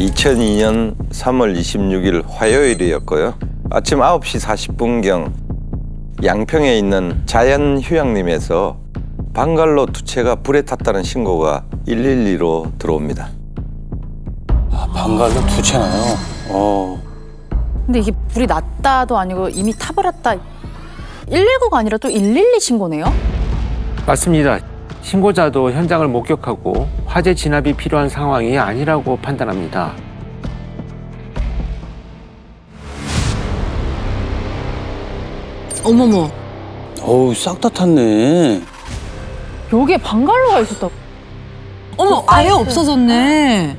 2002년 3월 26일 화요일이었고요. 아침 9시 40분경 양평에 있는 자연휴양림에서 방갈로 두 채가 불에 탔다는 신고가 112로 들어옵니다. 아, 방갈로 두 채나요? 근데 이게 불이 났다도 아니고 이미 타버렸다. 119가 아니라 또 112 신고네요? 맞습니다. 신고자도 현장을 목격하고 화재 진압이 필요한 상황이 아니라고 판단합니다. 어머머. 어우, 싹 다 탔네. 여기에 방갈로가 있었다. 어머, 아예 없어졌네.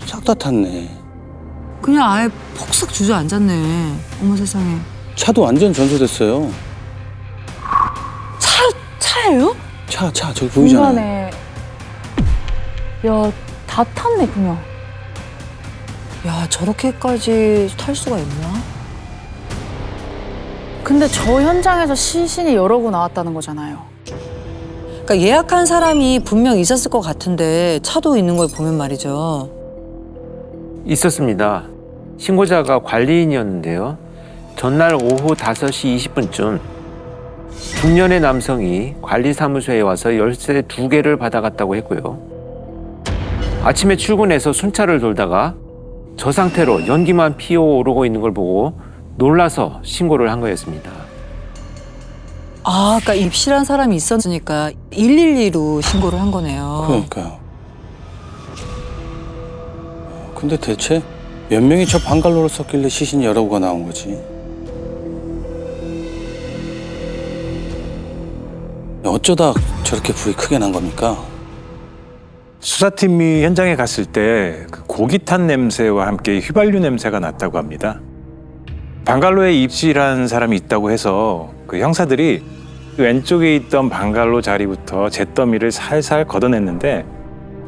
싹 다 탔네. 그냥 아예 폭삭 주저앉았네. 어머 세상에. 차도 완전 전소됐어요. 차예요? 차, 저기 보이잖아요. 중간에. 야, 다 탔네, 그냥. 야, 저렇게까지 탈 수가 있나? 근데 저 현장에서 시신이 여러 구 나왔다는 거잖아요. 그러니까 예약한 사람이 분명 있었을 것 같은데 차도 있는 걸 보면 말이죠. 있었습니다. 신고자가 관리인이었는데요. 전날 오후 5시 20분쯤 중년의 남성이 관리사무소에 와서 열쇠 2개를 받아갔다고 했고요. 아침에 출근해서 순찰을 돌다가 저 상태로 연기만 피어오르고 있는 걸 보고 놀라서 신고를 한 거였습니다. 아, 그러니까 입실한 사람이 있었으니까 112로 신고를 한 거네요. 그러니까요. 근데 대체 몇 명이 저 방갈로를 썼길래 시신이 여러 구가 나온 거지? 어쩌다 저렇게 불이 크게 난 겁니까? 수사팀이 현장에 갔을 때 그 고기 탄 냄새와 함께 휘발유 냄새가 났다고 합니다. 방갈로에 입실한 사람이 있다고 해서 그 형사들이 왼쪽에 있던 방갈로 자리부터 잿더미를 살살 걷어냈는데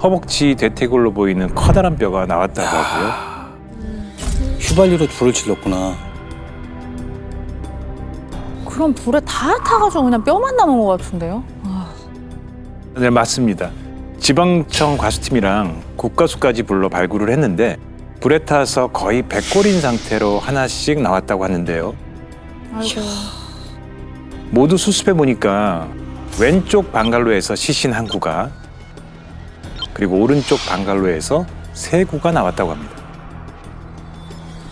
허벅지 대퇴골로 보이는 커다란 뼈가 나왔다고 하고요. 휘발유로 불을 질렀구나. 그럼 불에 다 타가지고 그냥 뼈만 남은 것 같은데요? 네, 맞습니다. 지방청 과수팀이랑 국과수까지 불러 발굴을 했는데 불에 타서 거의 백골인 상태로 하나씩 나왔다고 하는데요. 아이고. 모두 수습해 보니까 왼쪽 방갈로에서 시신 1구가 그리고 오른쪽 방갈로에서 3구가 나왔다고 합니다.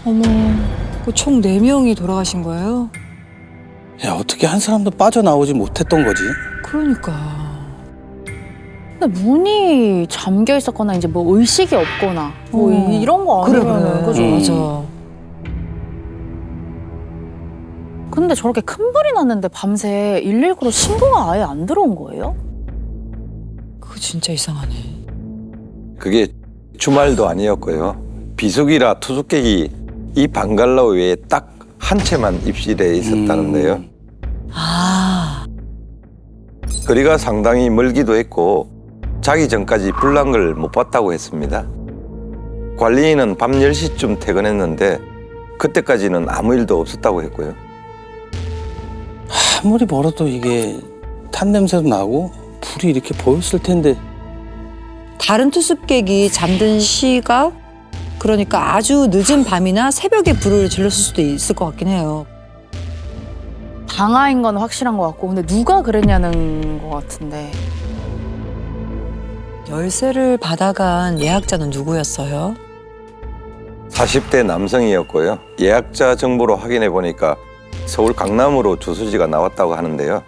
어머, 총 4명이 돌아가신 거예요? 야, 어떻게 한 사람도 빠져나오지 못했던 거지? 그러니까. 근데 문이 잠겨 있었거나 이제 뭐 의식이 없거나 뭐 어. 이런 거 아니면 그죠? 맞아. 근데 저렇게 큰 불이 났는데 밤새 119로 신고가 아예 안 들어온 거예요? 그거 진짜 이상하네. 그게 주말도 아니었고요. 비수기라 투숙객이 이 방갈로 외에 딱 한 채만 입실해 있었다는데요. 아, 거리가 상당히 멀기도 했고 자기 전까지 불난 걸 못 봤다고 했습니다. 관리인은 밤 10시쯤 퇴근했는데 그때까지는 아무 일도 없었다고 했고요. 아무리 멀어도 이게 탄 냄새도 나고 불이 이렇게 보였을 텐데. 다른 투숙객이 잠든 시각? 그러니까 아주 늦은 밤이나 새벽에 불을 질렀을 수도 있을 것 같긴 해요. 방화인 건 확실한 것 같고 근데 누가 그랬냐는 것 같은데 열쇠를 받아간 예약자는 누구였어요? 40대 남성이었고요. 예약자 정보로 확인해 보니까 서울 강남으로 주소지가 나왔다고 하는데요.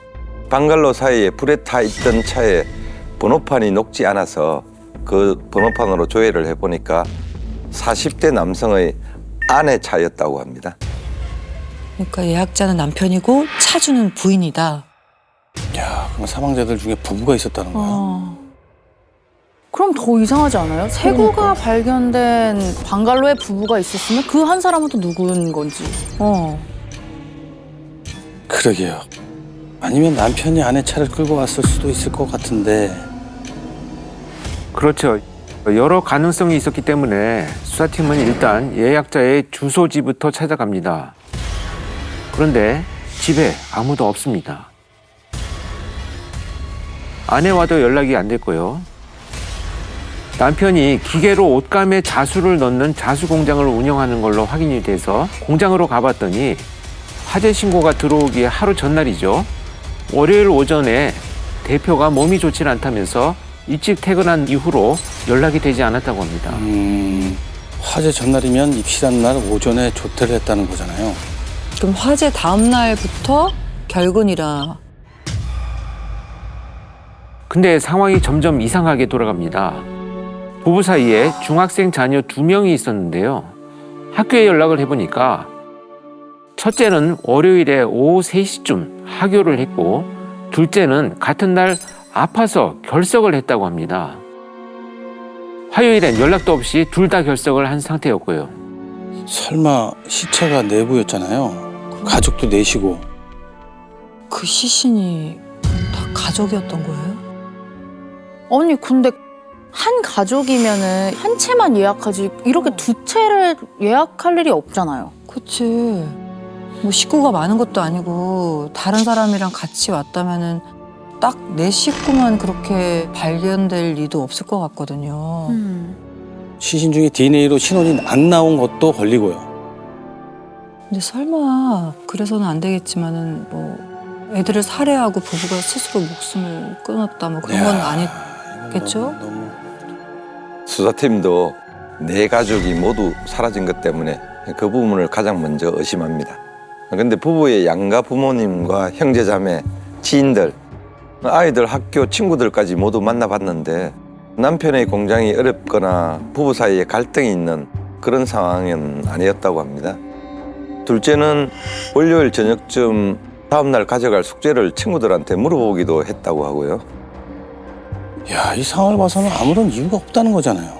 방갈로 사이에 불에 타 있던 차에 번호판이 녹지 않아서 그 번호판으로 조회를 해보니까 40대 남성의 아내 차였다고 합니다. 그러니까 예약자는 남편이고 차주는 부인이다. 야, 그럼 사망자들 중에 부부가 있었다는 거야? 그럼 더 이상하지 않아요? 세구가 발견된 방갈로에 부부가 있었으면 그 한 사람은 또 누구인 건지. 그러게요. 아니면 남편이 아내 차를 끌고 왔을 수도 있을 것 같은데. 그렇죠. 여러 가능성이 있었기 때문에 수사팀은 일단 예약자의 주소지부터 찾아갑니다. 그런데 집에 아무도 없습니다. 아내와도 연락이 안 됐고요. 남편이 기계로 옷감에 자수를 넣는 자수 공장을 운영하는 걸로 확인이 돼서 공장으로 가봤더니 화재 신고가 들어오기에 하루 전날이죠. 월요일 오전에 대표가 몸이 좋지 않다면서 일찍 퇴근한 이후로 연락이 되지 않았다고 합니다. 화재 전날이면 입실한 날 오전에 조퇴를 했다는 거잖아요. 그럼 화재 다음 날부터 결근이라. 근데 상황이 점점 이상하게 돌아갑니다. 부부 사이에 중학생 자녀 2명이 있었는데요. 학교에 연락을 해보니까 첫째는 월요일에 오후 3시쯤 하교를 했고 둘째는 같은 날 아파서 결석을 했다고 합니다. 화요일엔 연락도 없이 둘 다 결석을 한 상태였고요. 설마 시체가 내부였잖아요. 가족도 내시고. 그 시신이 다 가족이었던 거예요? 아니 근데 한 가족이면은 한 채만 예약하지 이렇게 두 채를 예약할 일이 없잖아요. 그치. 뭐 식구가 많은 것도 아니고 다른 사람이랑 같이 왔다면은 딱 내 식구만 그렇게 발견될 리도 없을 것 같거든요. 시신 중에 DNA로 신원이 안 나온 것도 걸리고요. 근데 설마 그래서는 안 되겠지만은 뭐 애들을 살해하고 부부가 스스로 목숨을 끊었다 뭐 그런 건 아니겠죠? 너무 수사팀도 네 가족이 모두 사라진 것 때문에 그 부분을 가장 먼저 의심합니다. 그런데 부부의 양가 부모님과 형제자매, 지인들, 아이들 학교 친구들까지 모두 만나봤는데 남편의 공장이 어렵거나 부부 사이에 갈등이 있는 그런 상황은 아니었다고 합니다. 둘째는 월요일 저녁쯤 다음날 가져갈 숙제를 친구들한테 물어보기도 했다고 하고요. 야, 이 상황을 봐서는 아무런 이유가 없다는 거잖아요.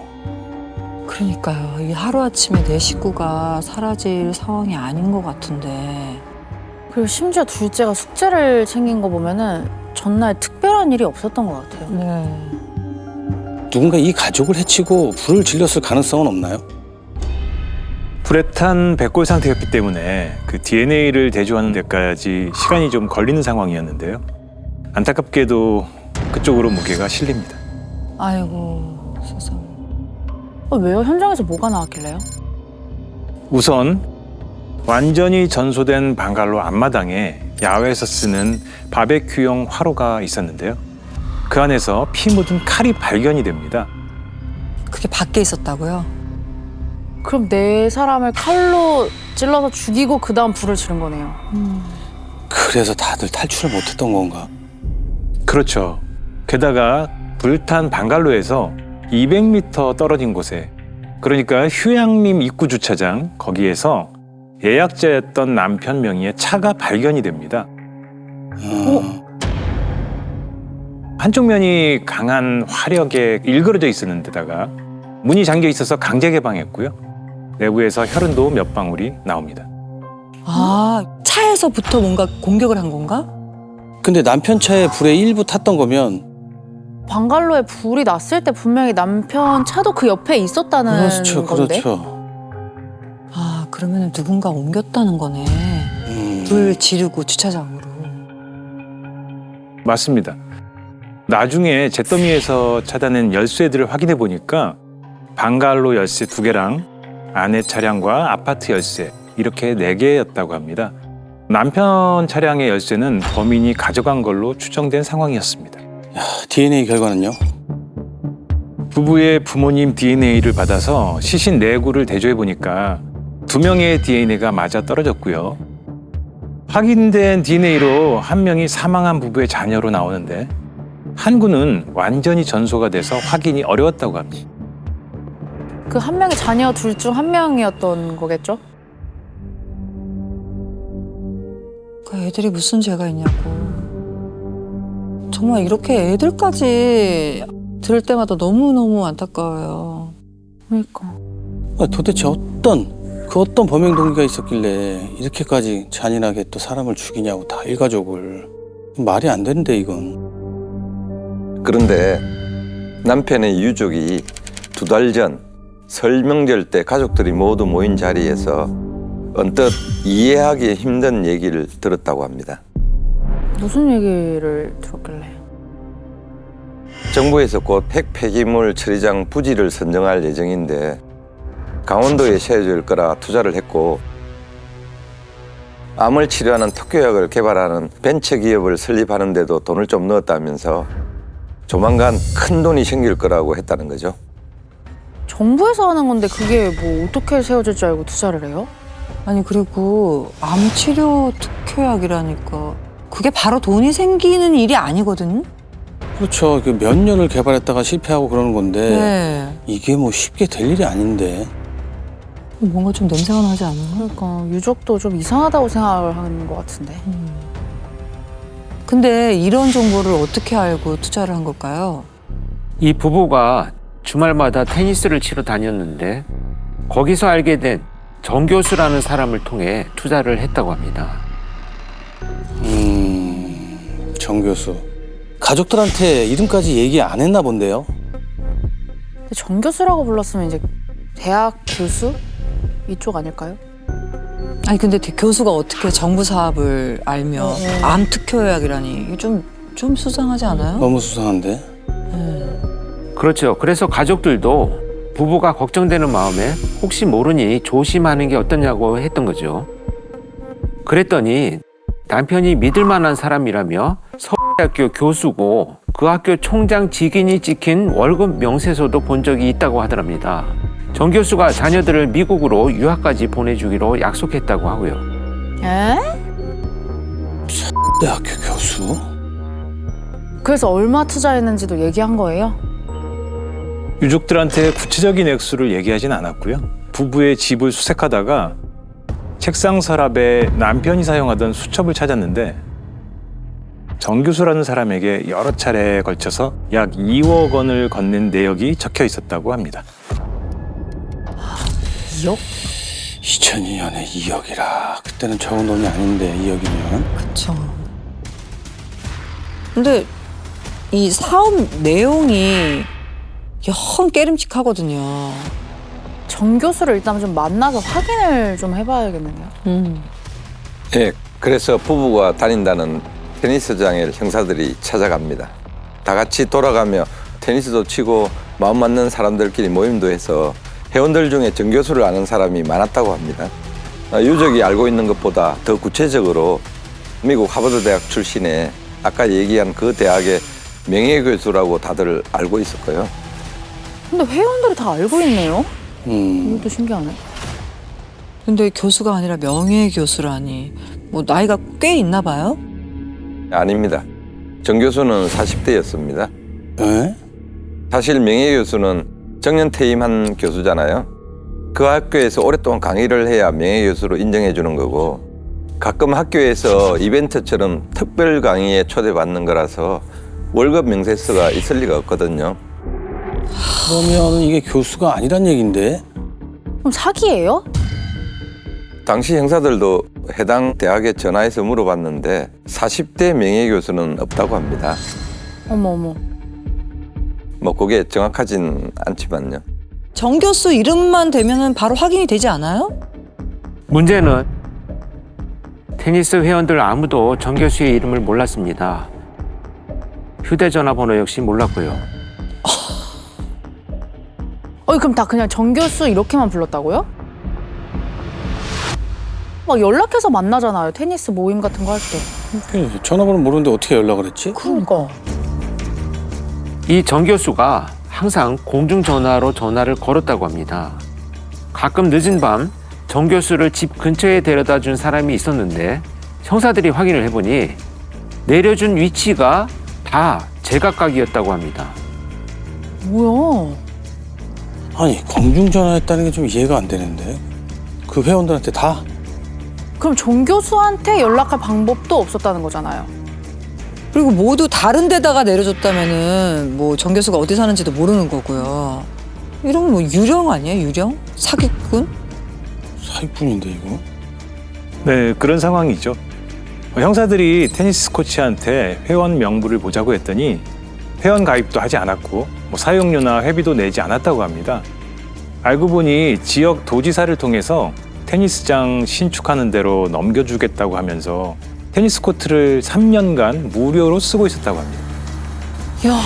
그러니까요. 이 하루아침에 내 식구가 사라질 상황이 아닌 것 같은데. 그리고 심지어 둘째가 숙제를 챙긴 거 보면은 전날 특별한 일이 없었던 것 같아요. 네. 누군가 이 가족을 해치고 불을 질렀을 가능성은 없나요? 불에 탄 백골 상태였기 때문에 그 DNA를 대조하는 데까지 시간이 좀 걸리는 상황이었는데요. 안타깝게도 그쪽으로 무게가 실립니다. 아이고 세상에. 왜요? 현장에서 뭐가 나왔길래요? 우선 완전히 전소된 방갈로 앞마당에 야외에서 쓰는 바베큐용 화로가 있었는데요. 그 안에서 피 묻은 칼이 발견이 됩니다. 그게 밖에 있었다고요? 그럼 네 사람을 칼로 찔러서 죽이고 그 다음 불을 지른 거네요. 그래서 다들 탈출을 못했던 건가? 그렇죠. 게다가 불탄 방갈로에서 200m 떨어진 곳에, 그러니까 휴양림 입구 주차장 거기에서 예약자였던 남편 명의의 차가 발견이 됩니다. 한쪽 면이 강한 화력에 일그러져 있었는 데다가 문이 잠겨 있어서 강제 개방했고요. 내부에서 혈흔도 몇 방울이 나옵니다. 아, 차에서부터 뭔가 공격을 한 건가? 근데 남편 차에 불에 일부 탔던 거면 방갈로에 불이 났을 때 분명히 남편 차도 그 옆에 있었다는 그렇죠, 건데. 그렇죠. 아, 그러면 누군가 옮겼다는 거네. 불 지르고 주차장으로. 맞습니다. 나중에 잿더미에서 찾아낸 열쇠들을 확인해 보니까 방갈로 열쇠 2개랑 아내 차량과 아파트 열쇠 이렇게 4개였다고 합니다. 남편 차량의 열쇠는 범인이 가져간 걸로 추정된 상황이었습니다. DNA 결과는요? 부부의 부모님 DNA를 받아서 시신 내구를 대조해 보니까 2명의 DNA가 맞아 떨어졌고요. 확인된 DNA로 1명이 사망한 부부의 자녀로 나오는데 한 구는 완전히 전소가 돼서 확인이 어려웠다고 합니다. 그 한 명이 자녀 둘 중 한 명이었던 거겠죠? 그 애들이 무슨 죄가 있냐고. 정말 이렇게 애들까지 들을 때마다 너무너무 안타까워요. 그러니까. 도대체 어떤 범행 동기가 있었길래 이렇게까지 잔인하게 또 사람을 죽이냐고 다 일가족을. 말이 안 되는데 이건. 그런데 남편의 유족이 2달 전 설 명절 때 가족들이 모두 모인 자리에서 언뜻 이해하기 힘든 얘기를 들었다고 합니다. 무슨 얘기를 들었길래? 정부에서 곧 핵 폐기물 처리장 부지를 선정할 예정인데 강원도에 세워질 거라 투자를 했고 암을 치료하는 특효약을 개발하는 벤처기업을 설립하는 데도 돈을 좀 넣었다면서 조만간 큰 돈이 생길 거라고 했다는 거죠. 정부에서 하는 건데 그게 뭐 어떻게 세워질 줄 알고 투자를 해요? 아니 그리고 암 치료 특효약이라니까 그게 바로 돈이 생기는 일이 아니거든요. 그렇죠. 그 몇 년을 개발했다가 실패하고 그러는 건데 네. 이게 뭐 쉽게 될 일이 아닌데. 뭔가 좀 냄새가 나지 않나요? 그러니까 유족도 좀 이상하다고 생각을 하는 것 같은데. 근데 이런 정보를 어떻게 알고 투자를 한 걸까요? 이 부부가 주말마다 테니스를 치러 다녔는데 거기서 알게 된 정 교수라는 사람을 통해 투자를 했다고 합니다. 정 교수. 가족들한테 이름까지 얘기 안 했나 본데요. 근데 정 교수라고 불렀으면 이제 대학 교수 이쪽 아닐까요? 아니 근데 교수가 어떻게 정부 사업을 알며 암 특효약이라니 이게 좀 수상하지 않아요? 너무 수상한데. 그렇죠. 그래서 가족들도 부부가 걱정되는 마음에 혹시 모르니 조심하는 게 어떠냐고 했던 거죠. 그랬더니 남편이 믿을 만한 사람이라며 서울대학교 교수고 그 학교 총장 직인이 찍힌 월급 명세서도 본 적이 있다고 하더랍니다. 정 교수가 자녀들을 미국으로 유학까지 보내주기로 약속했다고 하고요. 에? 대학교 교수? 그래서 얼마 투자했는지도 얘기한 거예요? 유족들한테 구체적인 액수를 얘기하진 않았고요. 부부의 집을 수색하다가 책상 서랍에 남편이 사용하던 수첩을 찾았는데 정 교수라는 사람에게 여러 차례에 걸쳐서 약 2억 원을 건넨 내역이 적혀 있었다고 합니다. 2억? 2002년에 2억이라. 그때는 적은 돈이 아닌데 2억이면. 그렇죠. 근데 이 사업 내용이 영 깨름칙하거든요. 정 교수를 일단 좀 만나서 확인을 좀 해봐야겠는데요. 예, 그래서 부부가 다닌다는 테니스장에 형사들이 찾아갑니다. 다 같이 돌아가며 테니스도 치고 마음 맞는 사람들끼리 모임도 해서 회원들 중에 정 교수를 아는 사람이 많았다고 합니다. 유족이 알고 있는 것보다 더 구체적으로 미국 하버드 대학 출신의 아까 얘기한 그 대학의 명예교수라고 다들 알고 있었고요. 근데 회원들이 다 알고 있네요. 음. 이것도 신기하네. 근데 교수가 아니라 명예 교수라니 뭐 나이가 꽤 있나 봐요? 아닙니다. 정 교수는 40대였습니다. 에? 사실 명예교수는 정년 퇴임한 교수잖아요. 그 학교에서 오랫동안 강의를 해야 명예교수로 인정해 주는 거고 가끔 학교에서 이벤트처럼 특별 강의에 초대받는 거라서 월급 명세서가 있을 리가 없거든요. 그러면 이게 교수가 아니란 얘긴데. 그럼 사기예요? 당시 형사들도 해당 대학에 전화해서 물어봤는데 40대 명예교수는 없다고 합니다. 어머 어머. 뭐 그게 정확하진 않지만요. 정 교수 이름만 대면은 바로 확인이 되지 않아요? 문제는 테니스 회원들 아무도 정 교수의 이름을 몰랐습니다. 휴대전화 번호 역시 몰랐고요. 그럼 다 그냥 정 교수 이렇게만 불렀다고요? 막 연락해서 만나잖아요. 테니스 모임 같은 거 할 때. 전화번호 모르는데 어떻게 연락을 했지? 그러니까. 이 정 교수가 항상 공중전화로 전화를 걸었다고 합니다. 가끔 늦은 밤 정 교수를 집 근처에 데려다 준 사람이 있었는데 형사들이 확인을 해보니 내려준 위치가 다 제각각이었다고 합니다. 뭐야? 아니 공중전화했다는 게 좀 이해가 안 되는데. 그 회원들한테 다? 그럼 정 교수한테 연락할 방법도 없었다는 거잖아요. 그리고 모두 다른 데다가 내려줬다면은 뭐 정 교수가 어디 사는지도 모르는 거고요. 이러면 뭐 유령 아니에요? 유령? 사기꾼? 사기꾼인데 이거. 네, 그런 상황이죠. 형사들이 테니스 코치한테 회원 명부를 보자고 했더니 회원 가입도 하지 않았고 뭐 사용료나 회비도 내지 않았다고 합니다. 알고 보니 지역 도지사를 통해서 테니스장 신축하는 대로 넘겨주겠다고 하면서 테니스 코트를 3년간 무료로 쓰고 있었다고 합니다. 야,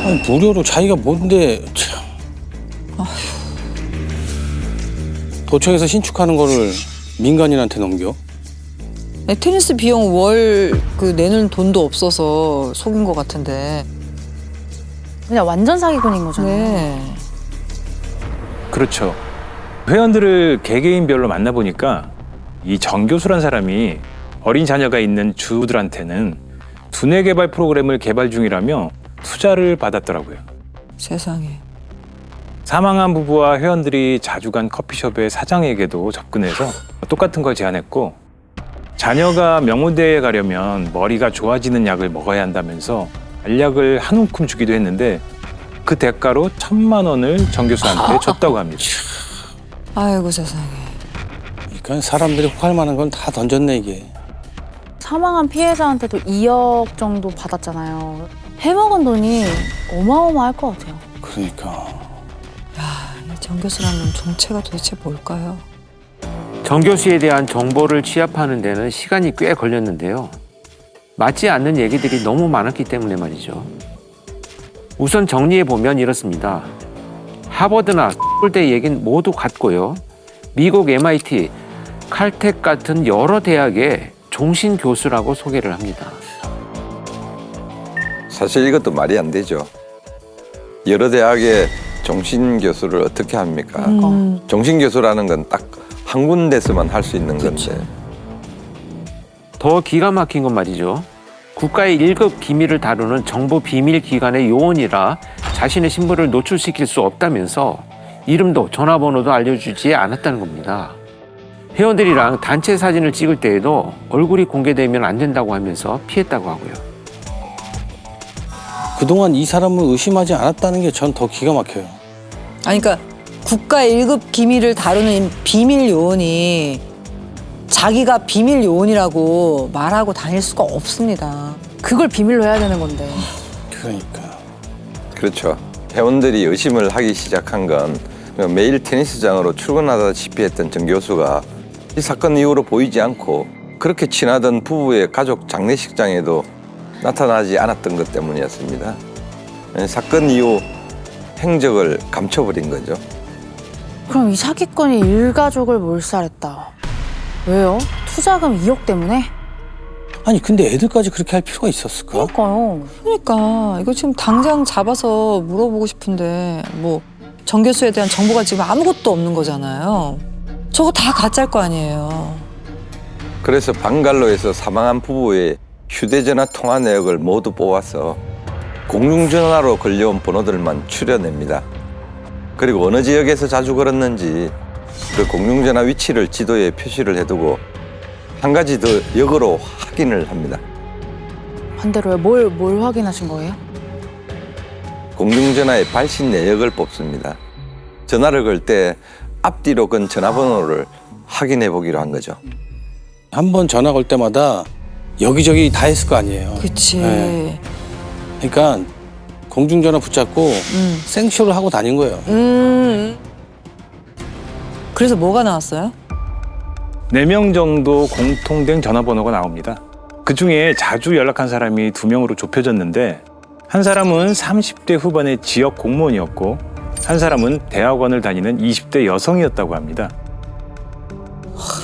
아니, 무료로 자기가 뭔데 참. 도청에서 신축하는 거를 민간인한테 넘겨? 테니스 비용 월 내는 돈도 없어서 속인 것 같은데. 그냥 완전 사기꾼인 거잖아요. 네. 그렇죠. 회원들을 개개인별로 만나보니까 이 정 교수란 사람이 어린 자녀가 있는 주부들한테는 두뇌 개발 프로그램을 개발 중이라며 투자를 받았더라고요. 세상에. 사망한 부부와 회원들이 자주 간 커피숍의 사장에게도 접근해서 똑같은 걸 제안했고, 자녀가 명문대에 가려면 머리가 좋아지는 약을 먹어야 한다면서 알약을 한 움큼 주기도 했는데 그 대가로 1,000만 원을 정 교수한테 줬다고 합니다. 아이고 세상에. 그러니까 사람들이 혹할 만한 건 다 던졌네 이게. 사망한 피해자한테도 2억 정도 받았잖아요. 해먹은 돈이 어마어마할 것 같아요. 그러니까. 정 교수라는 정체가 도대체 뭘까요? 정 교수에 대한 정보를 취합하는 데는 시간이 꽤 걸렸는데요. 맞지 않는 얘기들이 너무 많았기 때문에 말이죠. 우선 정리해보면 이렇습니다. 하버드나 서울대 얘기는 모두 같고요. 미국 MIT, 칼텍 같은 여러 대학의 종신 교수라고 소개를 합니다. 사실 이것도 말이 안 되죠. 여러 대학의 종신 교수를 어떻게 합니까? 종신 교수라는 건 딱 한 군데서만 할 수 있는 건데. 더 기가 막힌 건 말이죠. 국가의 1급 기밀을 다루는 정보 비밀 기관의 요원이라 자신의 신분을 노출시킬 수 없다면서 이름도 전화번호도 알려주지 않았다는 겁니다. 회원들이랑 단체 사진을 찍을 때에도 얼굴이 공개되면 안 된다고 하면서 피했다고 하고요. 그동안 이 사람을 의심하지 않았다는 게 전 더 기가 막혀요. 아니 그러니까 국가 1급 기밀을 다루는 비밀 요원이 자기가 비밀 요원이라고 말하고 다닐 수가 없습니다. 그걸 비밀로 해야 되는 건데. 그러니까. 그렇죠. 회원들이 의심을 하기 시작한 건 매일 테니스장으로 출근하다시피 했던 정 교수가 이 사건 이후로 보이지 않고 그렇게 친하던 부부의 가족 장례식장에도 나타나지 않았던 것 때문이었습니다. 사건 이후 행적을 감춰버린 거죠. 그럼 이 사기꾼이 일가족을 몰살했다. 왜요? 투자금 2억 때문에? 아니 근데 애들까지 그렇게 할 필요가 있었을까? 그러니까요. 그러니까 이거 지금 당장 잡아서 물어보고 싶은데 뭐 정 교수에 대한 정보가 지금 아무것도 없는 거잖아요. 저거 다 가짜일 거 아니에요. 그래서 방갈로에서 사망한 부부의 휴대전화 통화 내역을 모두 뽑아서 공중전화로 걸려온 번호들만 추려냅니다. 그리고 어느 지역에서 자주 걸었는지 그 공중전화 위치를 지도에 표시를 해두고 한 가지 더 역으로 확인을 합니다. 반대로요. 뭘 확인하신 거예요? 공중전화의 발신 내역을 뽑습니다. 전화를 걸 때 앞뒤로 건 전화번호를 확인해 보기로 한 거죠. 한 번 전화 걸 때마다 여기저기 다 했을 거 아니에요. 그치. 네. 그러니까 공중전화 붙잡고 생쇼를 하고 다닌 거예요. 그래서 뭐가 나왔어요? 4명 정도 공통된 전화번호가 나옵니다. 그중에 자주 연락한 사람이 2명으로 좁혀졌는데 한 사람은 30대 후반의 지역 공무원이었고 한 사람은 대학원을 다니는 20대 여성이었다고 합니다.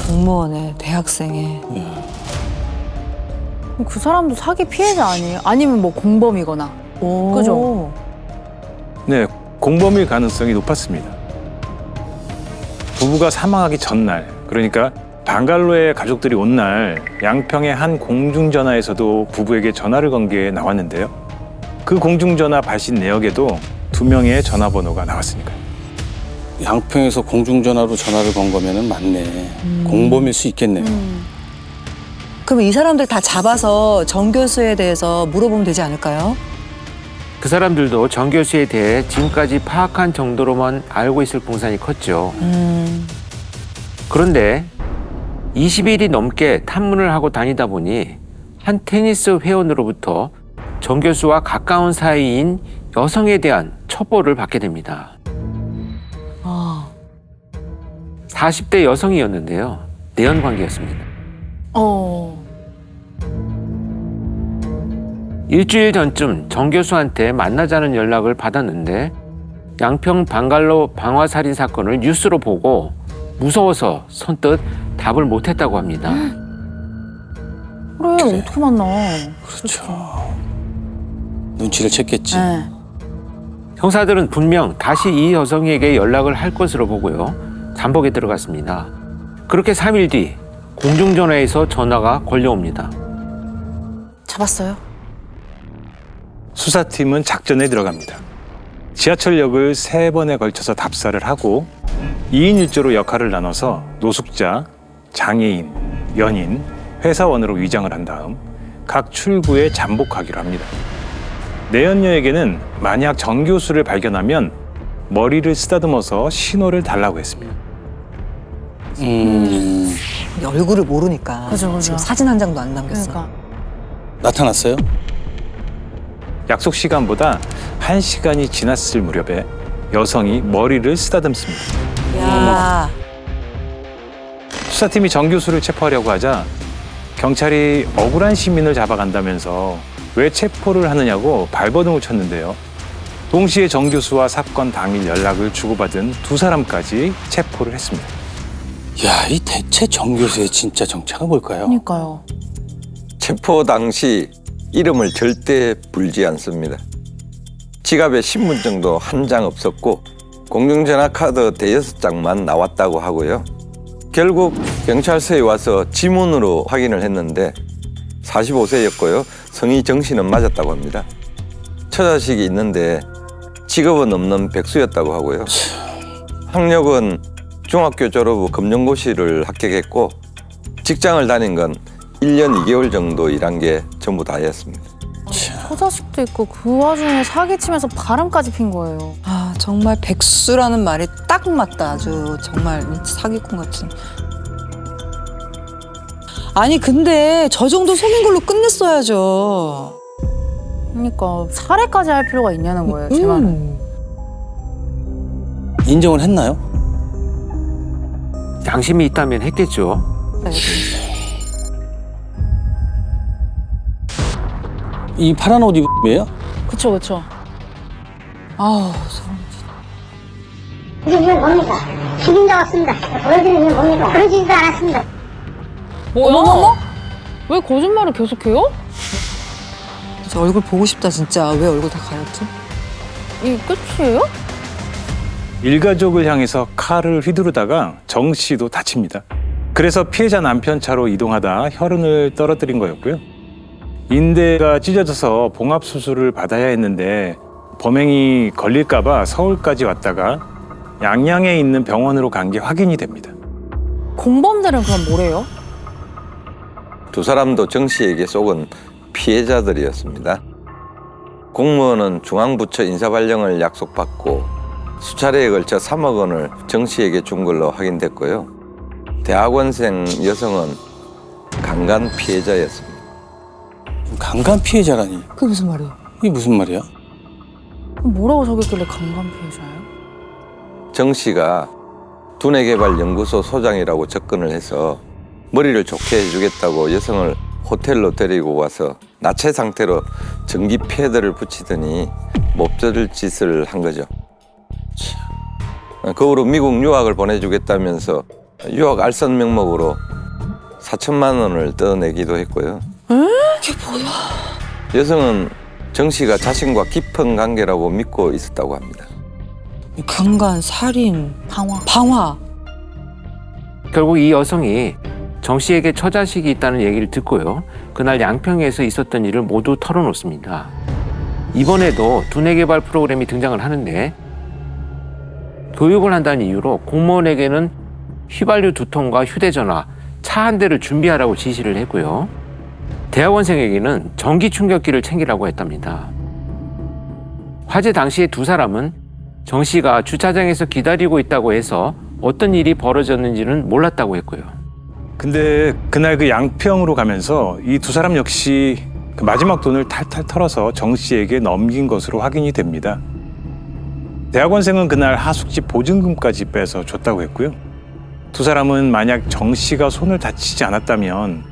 공무원에 대학생에. 그럼 그 사람도 사기 피해자 아니에요? 아니면 뭐 공범이거나. 오. 그죠? 네, 공범일 가능성이 높았습니다. 부부가 사망하기 전날, 그러니까 방갈로에 가족들이 온 날 양평의 한 공중전화에서도 부부에게 전화를 건 게 나왔는데요. 그 공중전화 발신 내역에도 2명의 전화번호가 나왔으니까요. 양평에서 공중전화로 전화를 건 거면은 맞네. 공범일 수 있겠네요. 그럼 이 사람들 다 잡아서 정 교수에 대해서 물어보면 되지 않을까요? 그 사람들도 정 교수에 대해 지금까지 파악한 정도로만 알고 있을 풍산이 컸죠. 그런데 20일이 넘게 탐문을 하고 다니다 보니 한 테니스 회원으로부터 정 교수와 가까운 사이인 여성에 대한 첩보를 받게 됩니다. 40대 여성이었는데요. 내연 관계였습니다. 일주일 전쯤 정 교수한테 만나자는 연락을 받았는데 양평 방갈로 방화살인 사건을 뉴스로 보고 무서워서 선뜻 답을 못했다고 합니다. 그래, 그래. 어떻게 만나? 그렇죠. 눈치를 챘겠지. 네. 형사들은 분명 다시 이 여성에게 연락을 할 것으로 보고요. 잠복에 들어갔습니다. 그렇게 3일 뒤 공중전화에서 전화가 걸려옵니다. 잡았어요? 수사팀은 작전에 들어갑니다. 지하철역을 3번에 걸쳐서 답사를 하고 2인 1조로 역할을 나눠서 노숙자, 장애인, 연인, 회사원으로 위장을 한 다음 각 출구에 잠복하기로 합니다. 내연녀에게는 만약 정 교수를 발견하면 머리를 쓰다듬어서 신호를 달라고 했습니다. 얼굴을 모르니까. 그죠. 지금 사진 한 장도 안 남겼어. 그러니까. 나타났어요? 약속 시간보다 1시간이 지났을 무렵에 여성이 머리를 쓰다듬습니다. 야, 수사팀이 정 교수를 체포하려고 하자 경찰이 억울한 시민을 잡아간다면서 왜 체포를 하느냐고 발버둥을 쳤는데요. 동시에 정 교수와 사건 당일 연락을 주고받은 2사람까지 체포를 했습니다. 야, 이 대체 정 교수의 진짜 정체가 뭘까요? 그러니까요. 체포 당시 이름을 절대 불지 않습니다. 지갑에 신분증도 한 장 없었고 공중전화 카드 5장만 나왔다고 하고요. 결국 경찰서에 와서 지문으로 확인을 했는데 45세였고요. 성이 정 씨는 맞았다고 합니다. 처자식이 있는데 직업은 없는 백수였다고 하고요. 학력은 중학교 졸업 후 검정고시를 합격했고 직장을 다닌 건 1년 2개월 정도 일한 게 전부 다였습니다. 처자식도 있고 그 와중에 사기치면서 바람까지 핀 거예요. 아 정말 백수라는 말이 딱 맞다. 아주 정말 사기꾼 같은. 아니 근데 저 정도 속인 걸로 끝냈어야죠. 그러니까 살해까지 할 필요가 있냐는 거예요, 제 말은. 인정을 했나요? 양심이 있다면 했겠죠. 이 파란 옷 입은 왜요? 그쵸. 아우 이건 뭡니까? 죽인자 왔습니다. 보여드리는 건 뭡니까? 그러지도 않았습니다. 어머머? 왜 거짓말을 계속해요? 저 얼굴 보고 싶다 진짜. 왜 얼굴 다 가렸지? 이게 끝이에요? 일가족을 향해서 칼을 휘두르다가 정 씨도 다칩니다. 그래서 피해자 남편 차로 이동하다 혈흔을 떨어뜨린 거였고요. 인대가 찢어져서 봉합 수술을 받아야 했는데 범행이 걸릴까 봐 서울까지 왔다가 양양에 있는 병원으로 간 게 확인이 됩니다. 공범들은 그럼 뭐래요? 2사람도 정 씨에게 속은 피해자들이었습니다. 공무원은 중앙부처 인사발령을 약속받고 수차례에 걸쳐 3억 원을 정 씨에게 준 걸로 확인됐고요. 대학원생 여성은 강간 피해자였습니다. 강간 피해자라니. 그게 무슨 말이야? 이게 무슨 말이야? 뭐라고 적였길래 강간 피해자예요? 정 씨가 두뇌개발연구소 소장이라고 접근을 해서 머리를 좋게 해주겠다고 여성을 호텔로 데리고 와서 나체 상태로 전기 패드를 붙이더니 몹쓸 짓을 한 거죠. 그 후로 미국 유학을 보내주겠다면서 유학 알선 명목으로 4천만 원을 떠내기도 했고요. 이게 뭐야? 여성은 정 씨가 자신과 깊은 관계라고 믿고 있었다고 합니다. 강간, 살인, 방화. 결국 이 여성이 정 씨에게 처자식이 있다는 얘기를 듣고요. 그날 양평에서 있었던 일을 모두 털어놓습니다. 이번에도 두뇌개발 프로그램이 등장을 하는데 교육을 한다는 이유로 공무원에게는 휘발유 2통과 휴대전화, 차 한 대를 준비하라고 지시를 했고요. 대학원생에게는 전기 충격기를 챙기라고 했답니다. 화재 당시에 2사람은 정 씨가 주차장에서 기다리고 있다고 해서 어떤 일이 벌어졌는지는 몰랐다고 했고요. 근데 그날 그 양평으로 가면서 이 2사람 역시 그 마지막 돈을 탈탈 털어서 정 씨에게 넘긴 것으로 확인이 됩니다. 대학원생은 그날 하숙집 보증금까지 빼서 줬다고 했고요. 2사람은 만약 정 씨가 손을 다치지 않았다면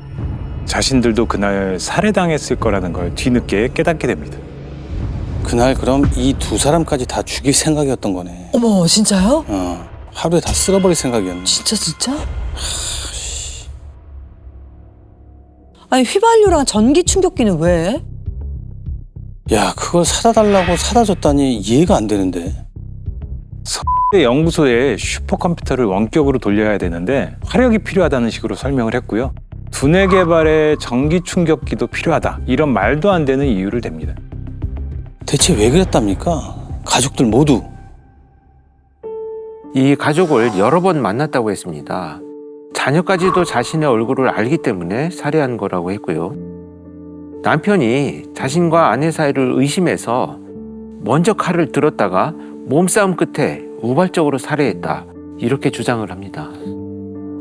자신들도 그날 살해당했을 거라는 걸 뒤늦게 깨닫게 됩니다. 그날 그럼 이 두 사람까지 다 죽일 생각이었던 거네. 어머, 진짜요? 하루에 다 쓸어버릴 생각이었네. 진짜? 아니, 휘발유랑 전기 충격기는 왜? 야, 그걸 사다 달라고 사다 줬다니 이해가 안 되는데. 연구소에 슈퍼컴퓨터를 원격으로 돌려야 되는데 화력이 필요하다는 식으로 설명을 했고요. 두뇌 개발에 전기 충격기도 필요하다. 이런 말도 안 되는 이유를 댑니다. 대체 왜 그랬답니까? 가족들 모두. 이 가족을 여러 번 만났다고 했습니다. 자녀까지도 자신의 얼굴을 알기 때문에 살해한 거라고 했고요. 남편이 자신과 아내 사이를 의심해서 먼저 칼을 들었다가 몸싸움 끝에 우발적으로 살해했다. 이렇게 주장을 합니다.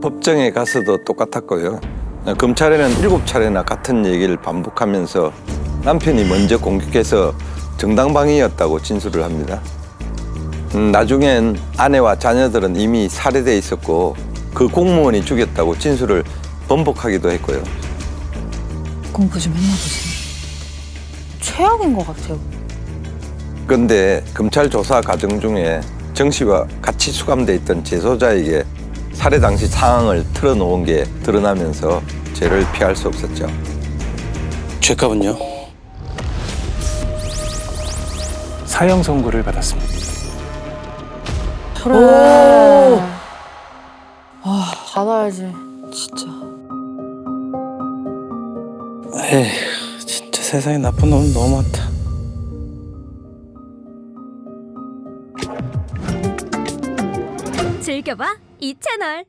법정에 가서도 똑같았고요. 검찰에는 7차례나 같은 얘기를 반복하면서 남편이 먼저 공격해서 정당방위였다고 진술을 합니다. 나중엔 아내와 자녀들은 이미 살해돼 있었고 그 공무원이 죽였다고 진술을 번복하기도 했고요. 공부 좀 했나 보지. 최악인 것 같아요. 그런데 검찰 조사 과정 중에 정 씨와 같이 수감돼 있던 재소자에게 살해 당시 상황을 틀어놓은 게 드러나면서 죄를 피할 수 없었죠. 죄값은요? 사형 선고를 받았습니다. 그래. 받아야지. 진짜. 에휴, 진짜 세상에 나쁜 놈 너무 많다. 즐겨봐 이 채널.